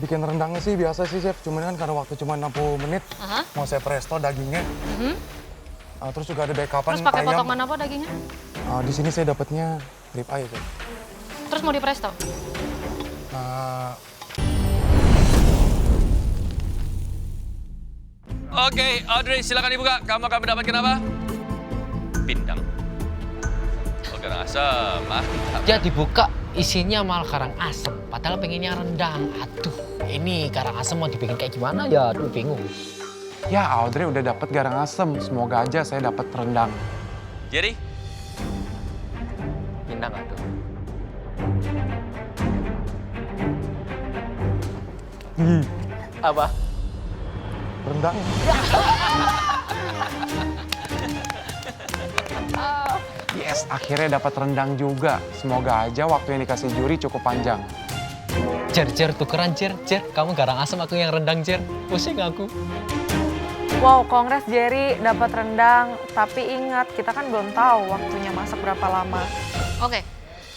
Bikin rendangnya sih biasa sih, Chef. Cuman kan karena waktu cuma 60 menit, mau saya presto dagingnya. Terus juga ada backupan Terus pakai ayam. potongan apa dagingnya? Di sini saya dapatnya rib eye, Chef. Terus mau di presto? Oke, Audrey silakan dibuka. Kamu akan mendapatkan apa? Pindang. Oh, garang asam. Mantap. Ya dibuka, isinya malah karang asem. Padahal pengennya rendang. Aduh, ini karang asem mau dibikin kayak gimana ya? Aduh, bingung. Ya, Audrey udah dapat garang asem. Semoga aja saya dapat rendang. Jerry? Pindang aduh. Apa? Rendang. Yes, akhirnya dapat rendang juga. Semoga aja waktu yang dikasih juri cukup panjang. Jer, tukeran Jer. Kamu garang asem, aku yang rendang Jer. Pusing aku. Wow, kongres Jerry dapat rendang. Tapi ingat, kita kan belum tahu waktunya masak berapa lama. Oke,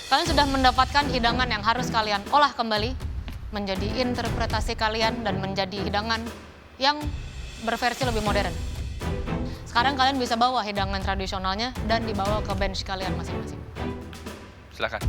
kalian sudah mendapatkan hidangan yang harus kalian olah kembali menjadi interpretasi kalian dan menjadi hidangan yang berversi lebih modern. Sekarang kalian bisa bawa hidangan tradisionalnya dan dibawa ke bench kalian masing-masing. Silakan.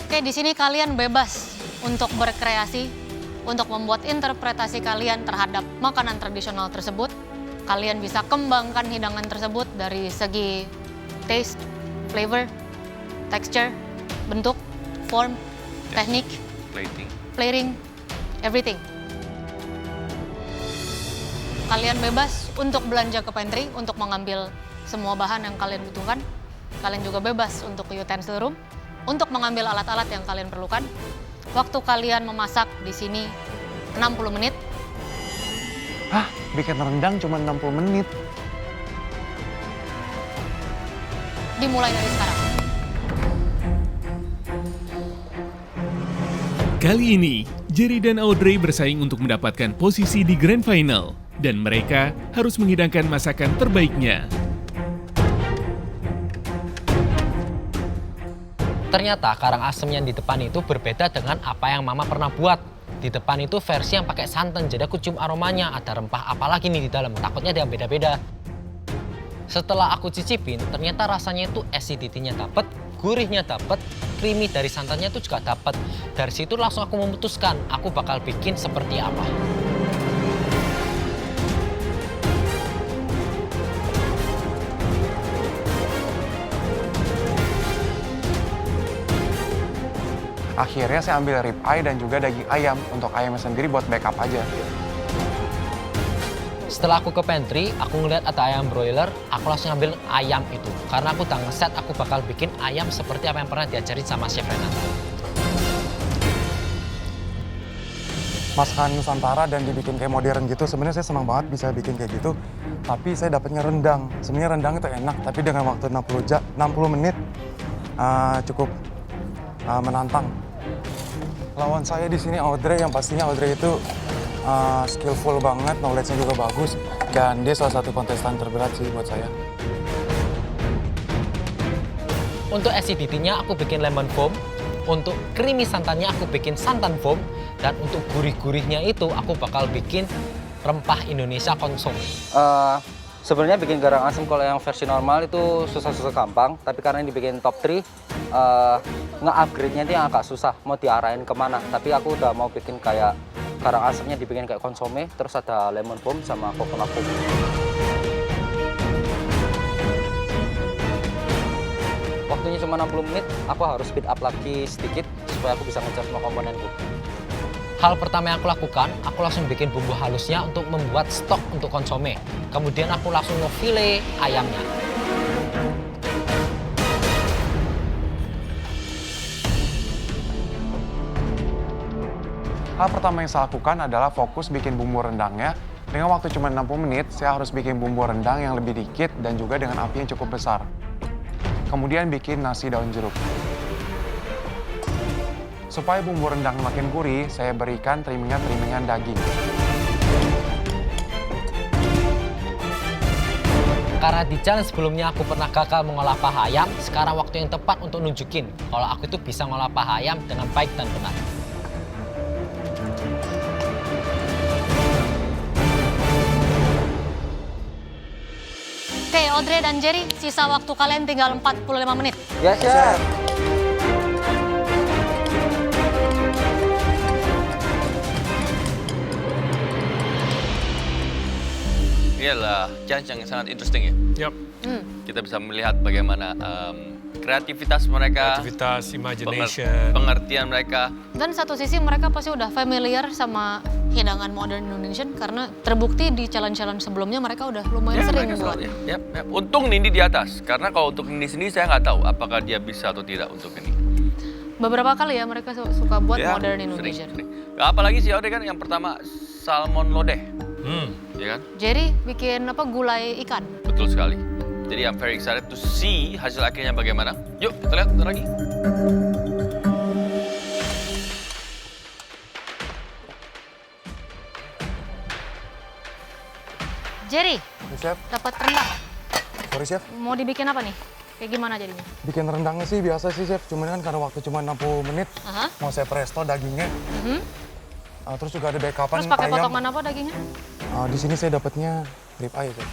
Oke, di sini kalian bebas untuk berkreasi, untuk membuat interpretasi kalian terhadap makanan tradisional tersebut. Kalian bisa kembangkan hidangan tersebut dari segi taste, flavor, texture, bentuk, form, teknik, plating, everything. Kalian bebas untuk belanja ke pantry, untuk mengambil semua bahan yang kalian butuhkan. Kalian juga bebas untuk ke utensil room, untuk mengambil alat-alat yang kalian perlukan. Waktu kalian memasak di sini 60 menit. Hah? Bikin rendang cuma 60 menit? Dimulai dari sekarang. Kali ini, Jerry dan Audrey bersaing untuk mendapatkan posisi di Grand Final. Dan mereka harus menghidangkan masakan terbaiknya. Ternyata karang asem yang di depan itu berbeda dengan apa yang Mama pernah buat. Di depan itu versi yang pakai santan, jadi aku cium aromanya. Ada rempah apa lagi nih di dalam, takutnya ada yang beda-beda. Setelah aku cicipin, ternyata rasanya itu acidity-nya dapet, gurihnya dapet, creamy dari santannya itu juga dapet. Dari situ langsung aku memutuskan, aku bakal bikin seperti apa. Akhirnya saya ambil rib eye dan juga daging ayam. Untuk ayamnya sendiri buat backup aja. Setelah aku ke pantry, aku ngeliat ada ayam broiler, aku langsung ambil ayam itu. Karena aku udah ngeset, aku bakal bikin ayam seperti apa yang pernah diajarin sama Chef Renata. Masakan Nusantara dan dibikin kayak modern gitu, sebenarnya saya senang banget bisa bikin kayak gitu. Tapi saya dapatnya rendang. Sebenarnya rendang itu enak, tapi dengan waktu 60 menit cukup menantang. Lawan saya di sini Audrey, yang pastinya Audrey itu skillful banget, knowledge-nya juga bagus, dan dia salah satu kontestan terberat sih buat saya. Untuk acidity-nya aku bikin lemon foam, untuk creamy santannya aku bikin santan foam, dan untuk gurih-gurihnya itu aku bakal bikin rempah Indonesia konsumsi. Sebenarnya bikin garang asem kalau yang versi normal itu susah-susah gampang, tapi karena ini dibikin top 3, nge-upgrade-nya itu yang agak susah, mau diarahin kemana. Tapi aku udah mau bikin kayak garang asemnya dibikin kayak konsome, terus ada lemon foam sama coconut foam. Waktunya cuma 60 menit, aku harus speed up lagi sedikit supaya aku bisa ngejar semua komponenku. Hal pertama yang aku lakukan, aku langsung bikin bumbu halusnya untuk membuat stok untuk konsome. Kemudian aku langsung ngefile ayamnya. Hal pertama yang saya lakukan adalah fokus bikin bumbu rendangnya. Dengan waktu cuma 60 menit, saya harus bikin bumbu rendang yang lebih dikit dan juga dengan api yang cukup besar. Kemudian bikin nasi daun jeruk. Supaya bumbu rendang makin gurih, saya berikan trimming-trimming daging. Karena di challenge sebelumnya aku pernah gagal mengolah paha ayam, sekarang waktu yang tepat untuk nunjukin kalau aku itu bisa ngolah paha ayam dengan baik dan benar. Oke, Audrey dan Jerry, sisa waktu kalian tinggal 45 menit. Ya, chef. Ini adalah challenge yang sangat interesting ya. Yap, Kita bisa melihat bagaimana kreativitas mereka, aktivitas, imagination. pengertian mereka. Dan satu sisi mereka pasti udah familiar sama hidangan modern Indonesian karena terbukti di challenge-challenge sebelumnya mereka udah lumayan sering mereka buat. selalu, ya. Untung Nindi di atas, karena kalau untuk Nindi sendiri saya nggak tahu apakah dia bisa atau tidak untuk ini. Beberapa kali ya mereka suka buat Ya, modern sering, Indonesian. sering. Apalagi sih Audrey kan yang pertama salmon lodeh, ya kan? Jerry bikin apa gulai ikan. Betul sekali. Jadi I'm very excited to see hasil akhirnya bagaimana. Yuk kita lihat bentar lagi. Jerry, Chef, dapat rendang. sorry chef. Mau dibikin apa nih? Kayak gimana jadinya? Bikin rendangnya sih biasa sih chef, cuman kan karena waktu cuma 60 menit, Aha. mau saya presto dagingnya. Terus juga ada backupan Terus pakai ayam. potongan apa dagingnya? Di sini saya dapatnya rib eye chef.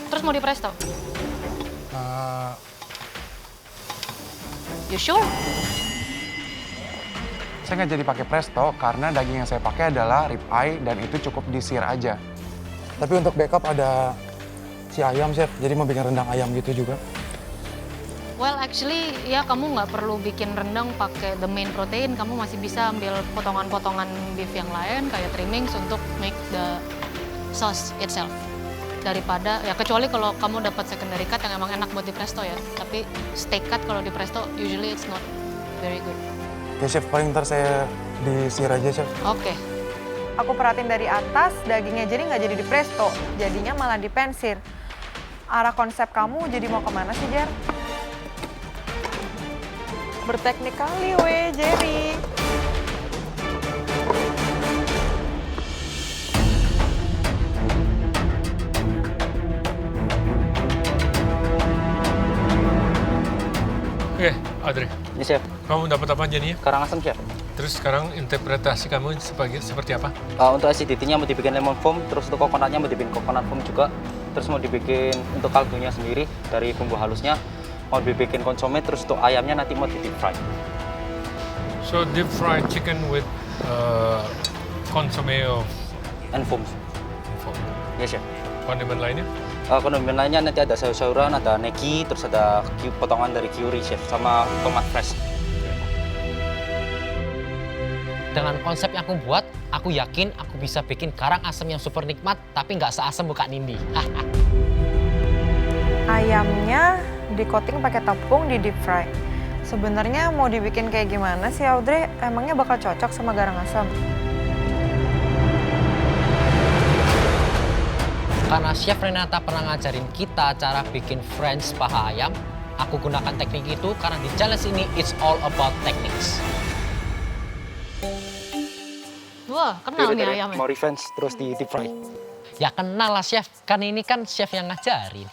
Terus mau di presto? Uh, You sure? saya nggak jadi pakai presto karena daging yang saya pakai adalah rib eye dan itu cukup di-sear aja. Tapi untuk backup ada si ayam chef, jadi mau bikin rendang ayam gitu juga. Well, actually, ya kamu nggak perlu bikin rendang pakai the main protein. Kamu masih bisa ambil potongan-potongan beef yang lain, kayak trimmings untuk make the sauce itself. Daripada, ya kecuali kalau kamu dapat secondary cut yang emang enak buat di presto ya. Tapi steak cut kalau di presto, usually it's not very good. Oke chef, paling ntar saya di-sear aja chef. Oke. Aku perhatiin dari atas, dagingnya jadi nggak jadi di presto, jadinya malah dipensir. Arah konsep kamu jadi mau kemana sih, Jer? Berteknik kali, weh, Jerry. Oke, Audrey, Ini chef, kamu dapat apa jadinya? Karangasem chef. Terus sekarang interpretasi kamu seperti apa? Untuk acidity-nya mau dibikin lemon foam, terus untuk coconut-nya mau dibikin coconut foam juga. Terus mau dibikin untuk kaldunya sendiri dari bumbu halusnya, mau dibikin konsome, terus untuk ayamnya nanti mau di deep fry. So deep fried chicken with consomme of And foam. foam. Ya chef. Kondimen lainnya? Kondimen lainnya nanti ada sayur-sayuran, ada negi, terus ada potongan dari curry chef, sama tomat fresh. Dengan konsep yang aku buat, aku yakin aku bisa bikin karang asem yang super nikmat, tapi nggak seasem muka Nindi. Ayamnya di coating pakai tepung di deep fry. Sebenarnya mau dibikin kayak gimana sih, Audrey? Emangnya bakal cocok sama garang asam? Karena Chef Renata pernah ngajarin kita cara bikin French paha ayam, aku gunakan teknik itu karena di challenge ini it's all about techniques. Wah, kenal nih ayamnya. Mau revenge, terus di deep fry. Ya kenal lah chef, kan ini kan chef yang ngajarin.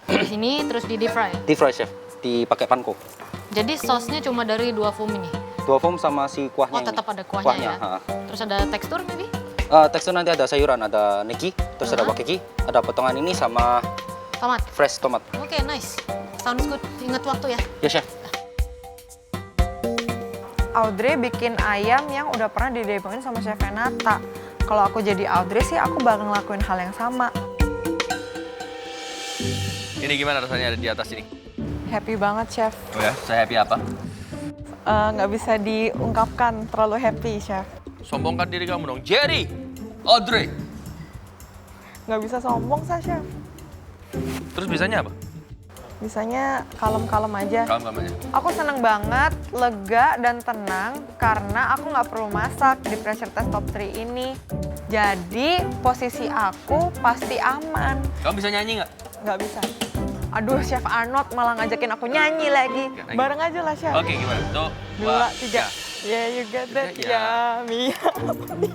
Di sini terus di deep fry. Deep fry chef, dipakai panko. Jadi sausnya cuma dari 2 foam ini. 2 foam sama si kuahnya. Oh, tetap ini. ada kuahnya ya. ha. Terus ada tekstur maybe? Tekstur nanti ada sayuran, ada negi, terus ada wakiki, ada potongan ini sama Tomat. fresh tomat. Oke, nice. Sounds good. Ingat waktu ya. Ya chef. Audrey bikin ayam yang udah pernah didebongin sama Chef Renata. Kalau aku jadi Audrey sih, aku bakal ngelakuin hal yang sama. Ini gimana rasanya ada di atas ini? Happy banget, Chef. Oh ya, saya happy apa? Nggak bisa diungkapkan, terlalu happy, Chef. Sombongkan diri kamu dong. Jerry, Audrey. Nggak bisa sombong, Chef. Terus bisanya apa? Bisanya kalem-kalem aja. Kalem aja. Aku seneng banget, lega dan tenang karena aku nggak perlu masak di pressure test top 3 ini. Jadi posisi aku pasti aman. Kamu bisa nyanyi nggak? Nggak bisa. Aduh, Chef Arnold malah ngajakin aku nyanyi lagi. Oke, Bareng aja lah, Chef. Oke, gimana? Tuh, 2, 3. Yeah, you got that. Ya. Yummy.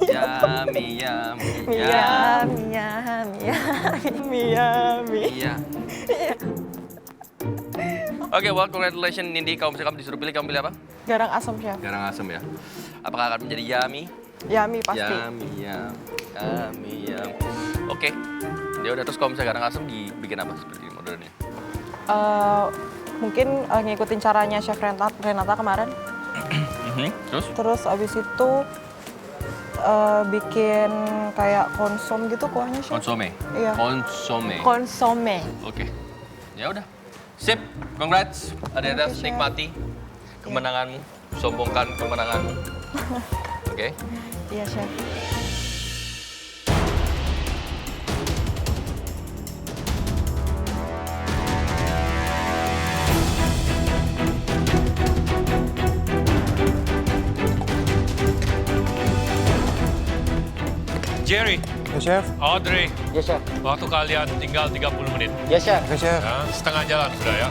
Yummy, yummy, Yummy, yummy, yummy, yummy. Iya. Oke, well, congratulations Nindi. Kalau misalnya kamu disuruh pilih, kamu pilih apa? Garang asam, Chef. Garang asem ya. Apakah akan menjadi yummy? Yummy pasti. Yummy, yummy, yummy. Oke. Ya udah, terus kalau misalnya garang asem dibikin apa seperti modernnya? Mungkin ngikutin caranya Chef Renata kemarin. Terus? Abis itu bikin kayak konsom gitu kuahnya, Chef. Konsome. Iya. Konsome. Konsome. Oke. Ya udah. Sip. Congrats. Ada Chef. nikmati kemenanganmu. Sombongkan kemenanganmu. Oke. Iya, Chef. Jerry, Ya, Chef. Audrey, Ya, Chef. waktu kalian tinggal 30 menit. Ya, Chef. Oke, Chef. Ya, setengah jalan sudah ya.